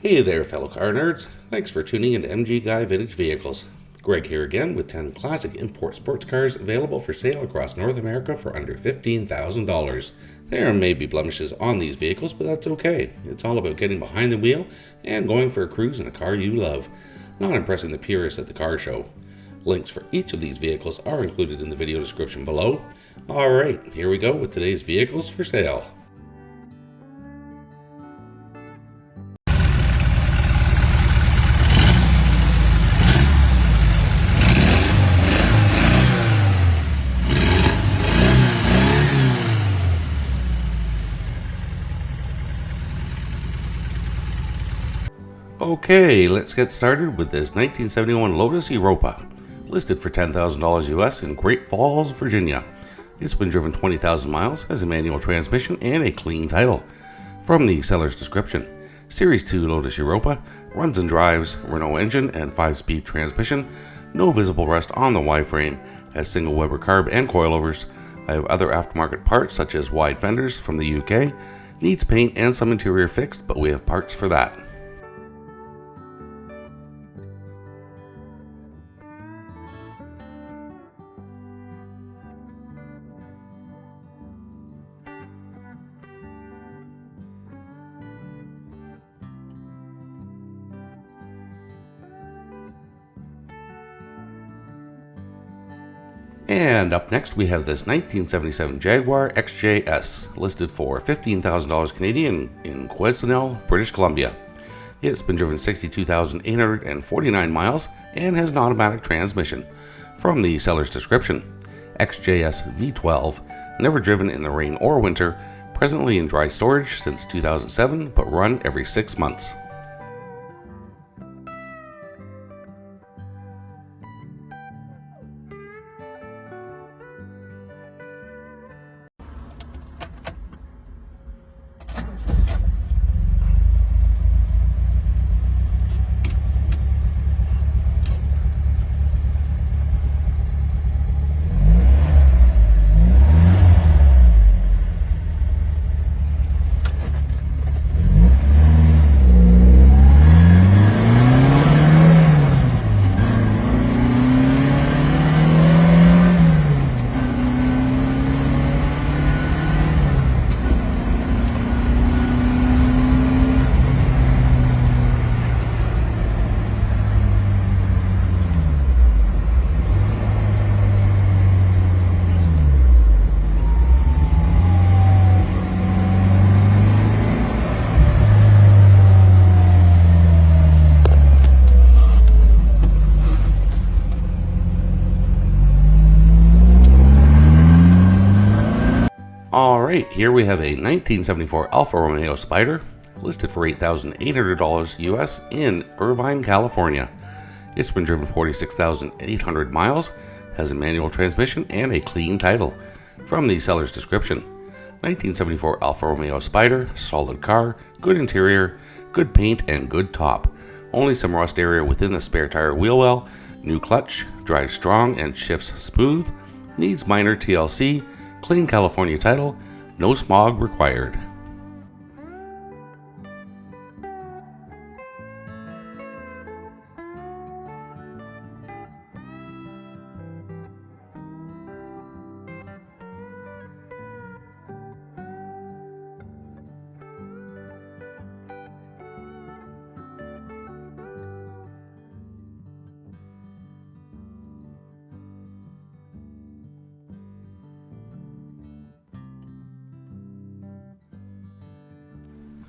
Hey there, fellow car nerds. Thanks for tuning into MG Guy Vintage Vehicles. Greg here again with 10 classic import sports cars available for sale across North America for under $15,000. There may be blemishes on these vehicles, but that's okay. It's all about getting behind the wheel and going for a cruise in a car you love, not impressing the purists at the car show. Links for each of these vehicles are included in the video description below. Alright, here we go with today's vehicles for sale. Okay, let's get started with this 1971 Lotus Europa, listed for $10,000 US in Great Falls, Virginia. It's been driven 20,000 miles, has a manual transmission and a clean title. From the seller's description, Series 2 Lotus Europa runs and drives, Renault engine and 5-speed transmission, no visible rust on the Y-frame, has single Weber carb and coilovers. I have other aftermarket parts such as wide fenders from the UK, needs paint and some interior fixed, but we have parts for that. And up next we have this 1977 Jaguar XJS, listed for $15,000 Canadian in Quesnel, British Columbia. It's been driven 62,849 miles and has an automatic transmission. From the seller's description, XJS V12, never driven in the rain or winter, presently in dry storage since 2007 but run every 6 months. Alright, here we have a 1974 Alfa Romeo Spider, listed for $8,800 US in Irvine, California. It's been driven 46,800 miles, has a manual transmission and a clean title. From the seller's description, 1974 Alfa Romeo Spider, solid car, good interior, good paint and good top. Only some rust area within the spare tire wheel well, new clutch, drives strong and shifts smooth, needs minor TLC, clean California title, no smog required.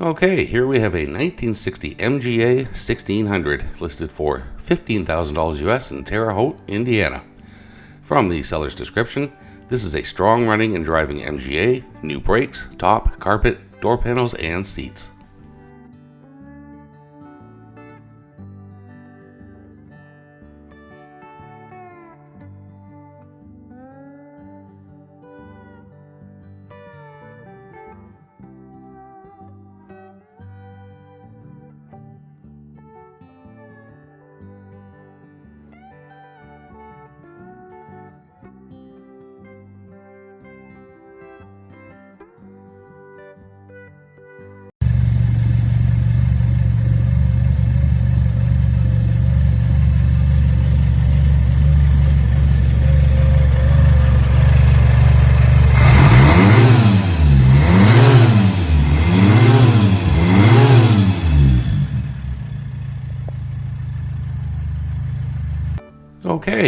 Okay, here we have a 1960 MGA 1600, listed for $15,000 US in Terre Haute, Indiana. From the seller's description, this is a strong running and driving MGA, new brakes, top, carpet, door panels, and seats.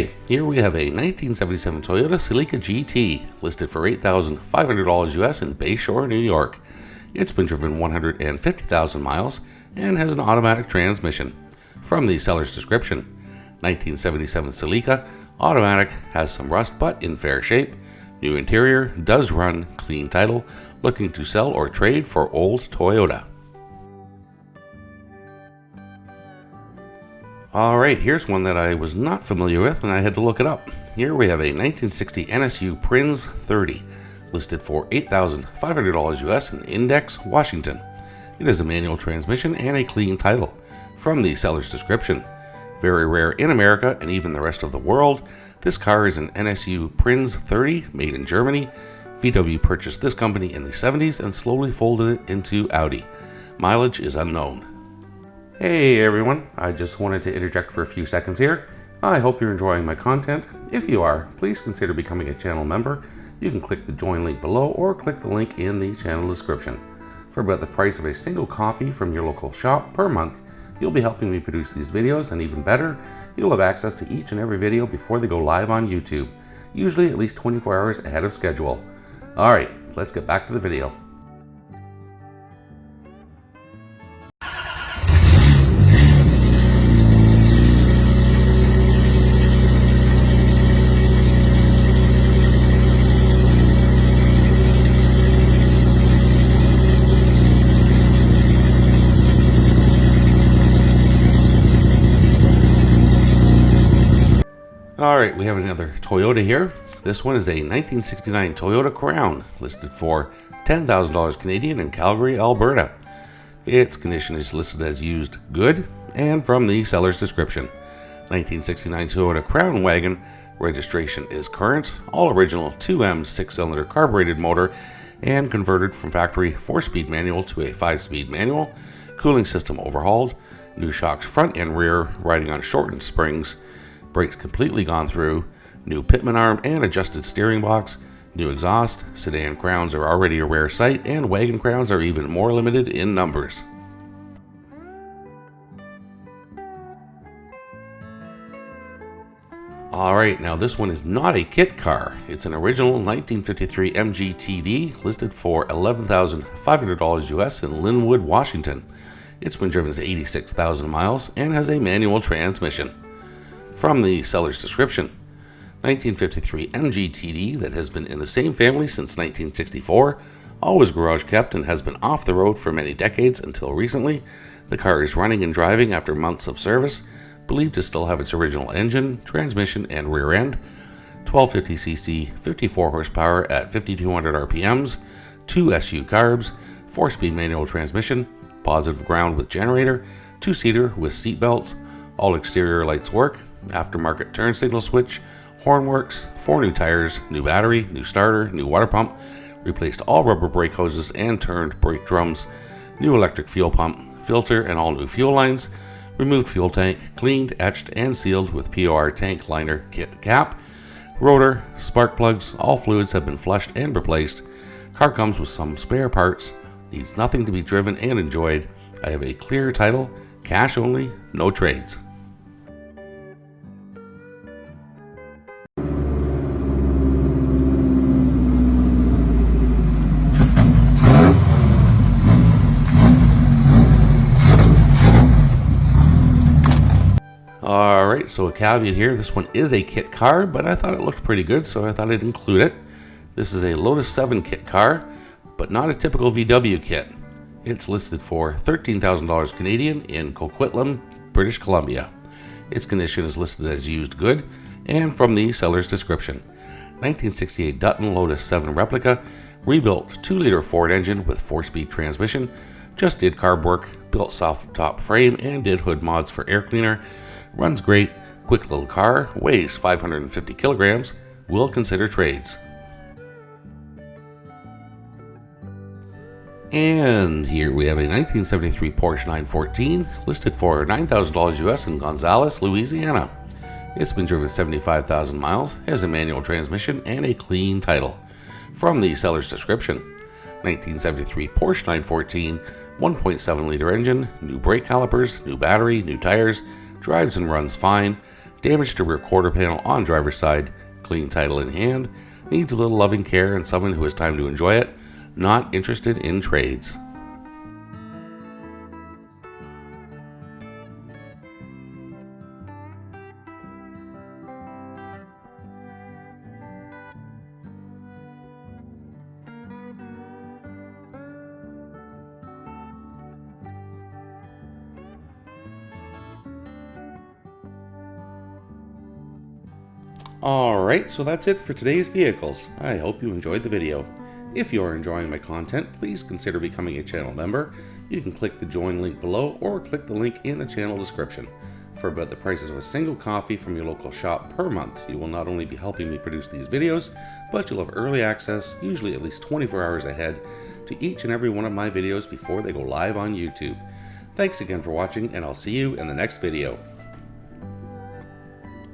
Okay, here we have a 1977 Toyota Celica GT listed for $8,500 US in Bayshore, New York. It's been driven 150,000 miles and has an automatic transmission. From the seller's description, 1977 Celica, automatic, has some rust but in fair shape. New interior, does run, clean title, looking to sell or trade for old Toyota. Alright, here's one that I was not familiar with and I had to look it up. Here we have a 1960 NSU Prinz 30, listed for $8,500 US in Index, Washington. It is a manual transmission and a clean title. From the seller's description, very rare in America and even the rest of the world, this car is an NSU Prinz 30 made in Germany. VW purchased this company in the 70s and slowly folded it into Audi. Mileage is unknown. Hey everyone, I just wanted to interject for a few seconds here. I hope you're enjoying my content. If you are, please consider becoming a channel member. You can click the join link below or click the link in the channel description. For about the price of a single coffee from your local shop per month, you'll be helping me produce these videos, and even better, you'll have access to each and every video before they go live on YouTube, usually at least 24 hours ahead of schedule. Alright, let's get back to the video. Alright, we have another Toyota here. This one is a 1969 Toyota Crown, listed for $10,000 Canadian in Calgary, Alberta. Its condition is listed as used good, and from the seller's description, 1969 Toyota Crown wagon, registration is current, all original 2M 6-cylinder carbureted motor, and converted from factory 4-speed manual to a 5-speed manual, cooling system overhauled, new shocks front and rear, riding on shortened springs, brakes completely gone through, new pitman arm and adjusted steering box, new exhaust. Sedan crowns are already a rare sight, and wagon crowns are even more limited in numbers. Alright, now this one is not a kit car. It's an original 1953 MGTD listed for $11,500 US in Linwood, Washington. It's been driven 86,000 miles and has a manual transmission. From the seller's description, 1953 MGTD that has been in the same family since 1964, always garage kept and has been off the road for many decades until recently. The car is running and driving after months of service, believed to still have its original engine, transmission, and rear end, 1250cc, 54 horsepower at 5200 RPMs, 2 SU carbs, 4-speed manual transmission, positive ground with generator, 2-seater with seat belts, all exterior lights work, aftermarket turn signal switch, horn works, 4 new tires, new battery, new starter, new water pump, replaced all rubber brake hoses and turned brake drums, new electric fuel pump, filter and all new fuel lines, removed fuel tank, cleaned, etched, and sealed with POR tank liner kit cap, rotor, spark plugs, all fluids have been flushed and replaced. Car comes with some spare parts, needs nothing to be driven and enjoyed. I have a clear title, cash only, no trades. Alright, so a caveat here, this one is a kit car, but I thought it looked pretty good, so I thought I'd include it. This is a Lotus 7 kit car, but not a typical VW kit. It's listed for $13,000 Canadian in Coquitlam, British Columbia. Its condition is listed as used good, and from the seller's description, 1968 Dutton Lotus 7 replica, rebuilt 2-liter Ford engine with 4-speed transmission, just did carb work, built soft top frame, and did hood mods for air cleaner. Runs great, quick little car, weighs 550 kilograms, will consider trades. And here we have a 1973 Porsche 914 listed for $9,000 US in Gonzales, Louisiana. It's been driven 75,000 miles, has a manual transmission, and a clean title. From the seller's description, 1973 Porsche 914, 1.7-liter engine, new brake calipers, new battery, new tires, drives and runs fine, Damage to rear quarter panel on driver's side, clean title in hand, needs a little loving care and someone who has time to enjoy it, not interested in trades. Alright, so that's it for today's vehicles. I hope you enjoyed the video. If you are enjoying my content, please consider becoming a channel member. You can click the join link below or click the link in the channel description. For about the prices of a single coffee from your local shop per month, you will not only be helping me produce these videos, but you'll have early access, usually at least 24 hours ahead, to each and every one of my videos before they go live on YouTube. Thanks again for watching, and I'll see you in the next video.